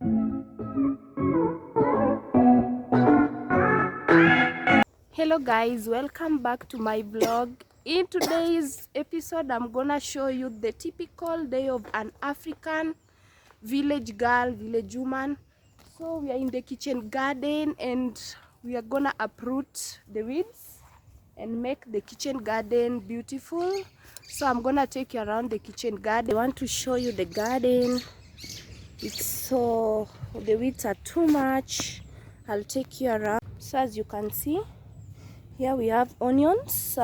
Hello guys, welcome back to my vlog. In today's episode, I'm gonna show you the typical day of an African village girl, village woman. So we are in the kitchen garden and we are gonna uproot the weeds and make the kitchen garden beautiful. So I'm gonna take you around the kitchen garden. I want to show you the garden. It's so, the weeds are too much. I'll take you around. So as you can see, here we have onions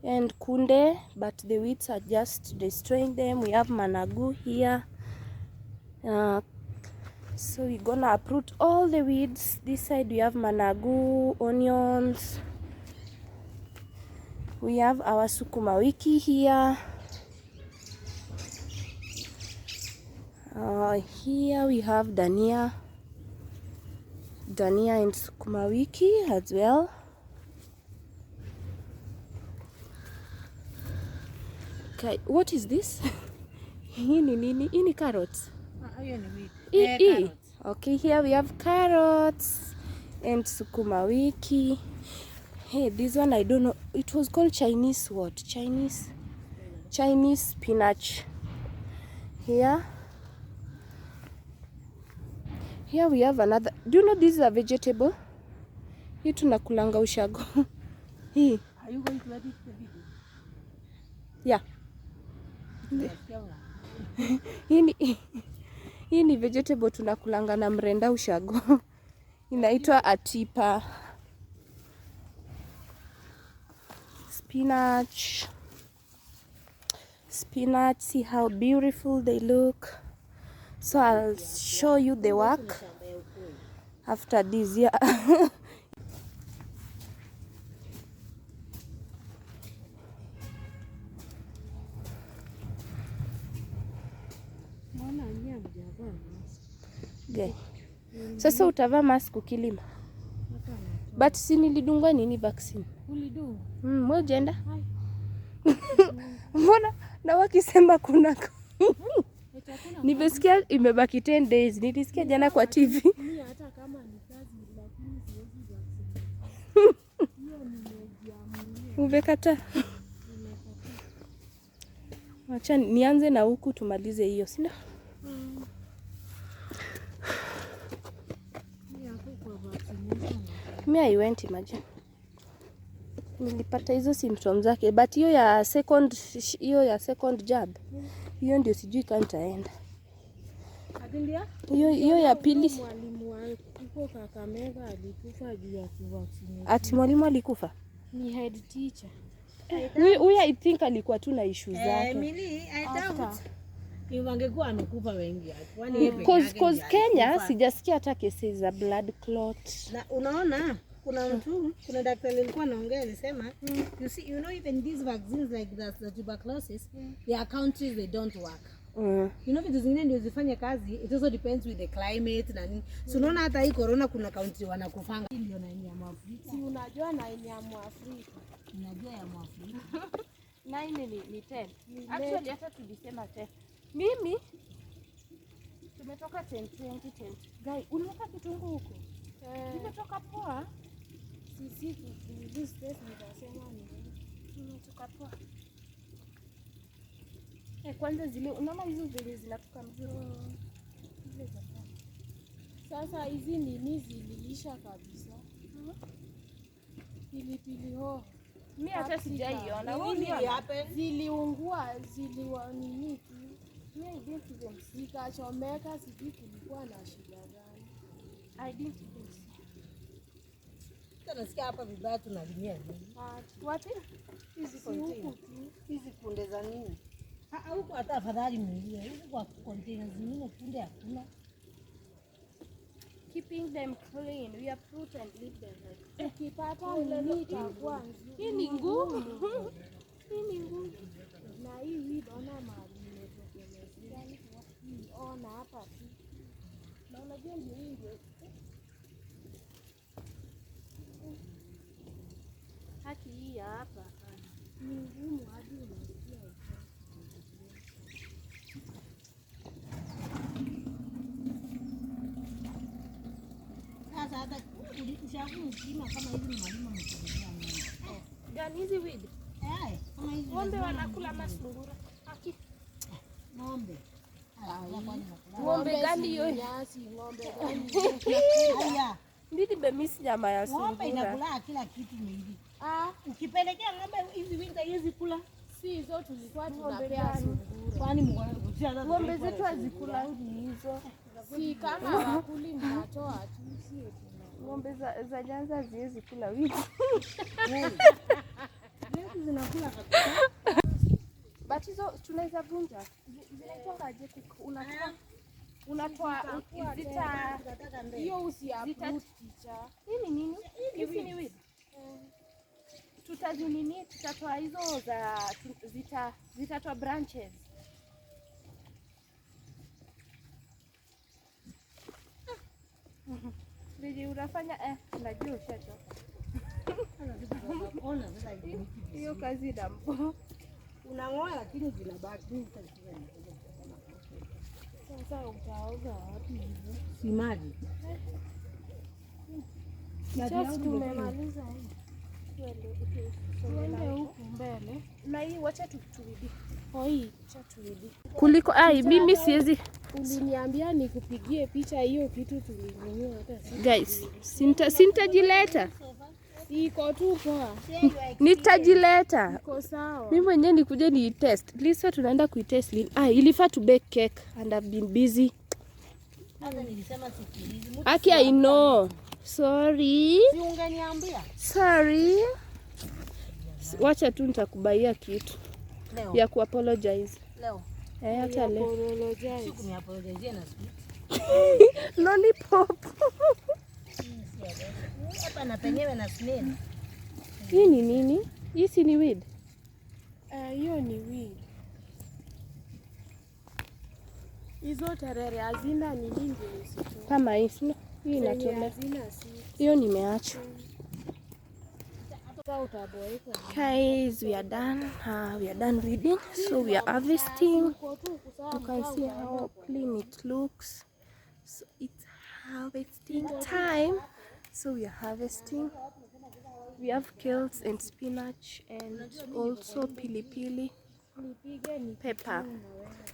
and kunde, but the weeds are just destroying them. We have managu here. So we're gonna uproot all the weeds. This side we have managu, onions. We have our sukuma wiki here. Here we have dania and sukuma wiki as well. Okay, what is this? Hii ni nini? Hii ni carrots. Okay, here we have carrots and sukuma wiki. Hey, this one I don't know. It was called Chinese what? Chinese spinach. Here we have another. Do you know this is a vegetable? Hii tunakulanga ushago. Hii. Are you going to edit the video? Yeah. Hii ni vegetable tunakulanga na mrenda ushago. Inaitwa atipa. Spinach. See how beautiful they look. So I'll show you the work after this year. Okay. Sasa utavaa mask ukilima. But si nilidungwa nini vaccine? Ulidunga? Wewe unaenda? Mbona na wakisema kuna nimesikia imebaki 10 days. Nilisikia jana kwa TV. Mimi hata kama ni kazi lakini siwezi vaccine. Hiyo nimejiamulia. Umekata? Acha nianze na huku tumalize hiyo, si ndio? Mimi I went, imagine. Nilipata hizo symptoms zake, but hiyo ya second jab. Hiyo ndio sijui kama nitaenda. Hiyo ya pili. Mwalimu wangu Kakamega alikufa juu ya vaccine. Ati mwalimu alikufa? Ni head teacher. Huyu I think alikuwa tu na issues zake. I doubt. Ni wangekuwa amekufa wengi hapo. Cause Kenya sijasikia hata kesi za blood clot. Na unaona kuna daktari alikuwa anaongea alisema you know even these vaccines like the tuberculosis their countries they don't work. You know vitu zingine ndio zifanye kazi, it also depends with the climate na nini. So unaona hata hii corona kuna country wanakufanga. Ndio na ya Mwafrika. Si unajua na ya Mwafrika. Unajua ya Mwafrika. 9 ni 10. Actually hata tulisema 10. Mimi tumetoka 10. Guy, unaweka kitunguu huko? Nimetoka poa. Sisi this test nitasema ni nimetoka poa. Kwanza zile unaona hizo zile zinatoka mzuri. Zile za kwanza. Sasa hizi nini ziliisha kabisa. Pilipili hoho. Mimi hata sijaiona. Ziliungua, ziliwa nini tu. Mimi didn't even see. Nikachomeka, sijui kulikuwa na shida gani. I didn't even see. Nasikia hapa vibaya tunalimia nini? Wapi? Hizi container. Hizi kunde za nini? Huko hata afadhali mwenyewe. Hizi kwa container zingine kunde hakuna. Keeping them clean. We are fruit and leave them like. Ukipata nini itakuwa nzuri. Hii ni ngumu. Na hii ona mahali imetokelezea. Ona hapa tu. Na unajua ndio hii ndio. Haki hii hapa. Ni ngumu hadi unasikia. Usichague ukima kama hizi ni malima mkubwa. Gani hizi weed? Kama hizi ng'ombe wanakula masungura. Aki ng'ombe. Ng'ombe gani hiyo? Nyasi, ng'ombe gani? Haya. Ndidi bemisi nyama ya sungura. Ng'ombe inakula kila kitu mwili. Ukipelekea ng'ombe hizi winter hizi kula. Si hizo tulikuwa tunapea sungura. Kwani ng'ombe zetu hazikulangi hizo. Si kama wakuli mnatoa tu si ng'ombe za Nyanza haziwezi kula wiki. Zetu zinakula kabisa. But hizo tunaweza vunja. Zinaitwa aje? Unatoa zita hiyo usiaputi cha. Hii ni nini? Hizi ni weed. Tutazinini, tutatoa hizo za zitatoa branches. Ndio unafanya najua ushachoka. Hiyo kazi dambo. Unang'oa lakini zinabaki. Sasa utaoga wapi hivi? Si maji. Sasa tumemaliza hii. Tuende huku mbele. Na hii wacha turudi. Hoi, acha turudi. Kuliko mimi siwezi. Uliniambia nikupigie picha hiyo kitu tulinunua hata si. Guys, sintajileta. Iko tu poa. Nitajileta. Iko sawa. Mimi mwenyewe nikuje ni test. Lisa tunaenda kuitest lini? Ilifaa to bake cake and I've been busy. Hata nilisema sikilizi. Aki I know. Sorry. Si ungeniambia? Sorry. Wacha tu nitakubaia kitu. Leo. Ya kuapologize. Leo. Hata leo. Apologize. Siku ni apologize na sweet. Lollipop. Hapa na penyewe na snail. Hii ni nini? Hii si ni weed? Hiyo ni weed. Hizo terere hazina ni nyingi msitu. Kama hii sio? Hii inatolewa. Hiyo nimeacha. Guys, we are done. We are done weeding. So we are harvesting. You can see how clean it looks. So it's harvesting time. So we are harvesting. We have kales and spinach and also pilipili, pepper.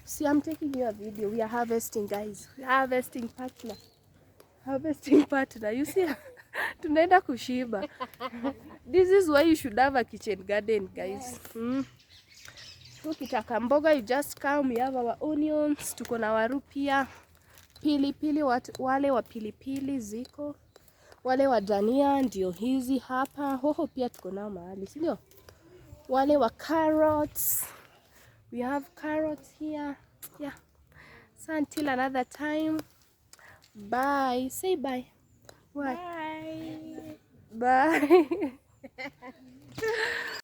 See, I'm taking you a video. We are harvesting, guys. We are harvesting partner. Harvesting partner. You see, tunaenda kushiba. This is why you should have a kitchen garden, guys. Ukitaka mboga, you just come. We have our onions. Tuko na waru pia. Pilipili, wale wa pilipili ziko. Wale wa dania ndio hizi hapa. Hoho pia tuko nao mahali, si ndio? Wale wa carrots. We have carrots here. Yeah. So until another time. Bye. Say bye. What? Bye. Bye.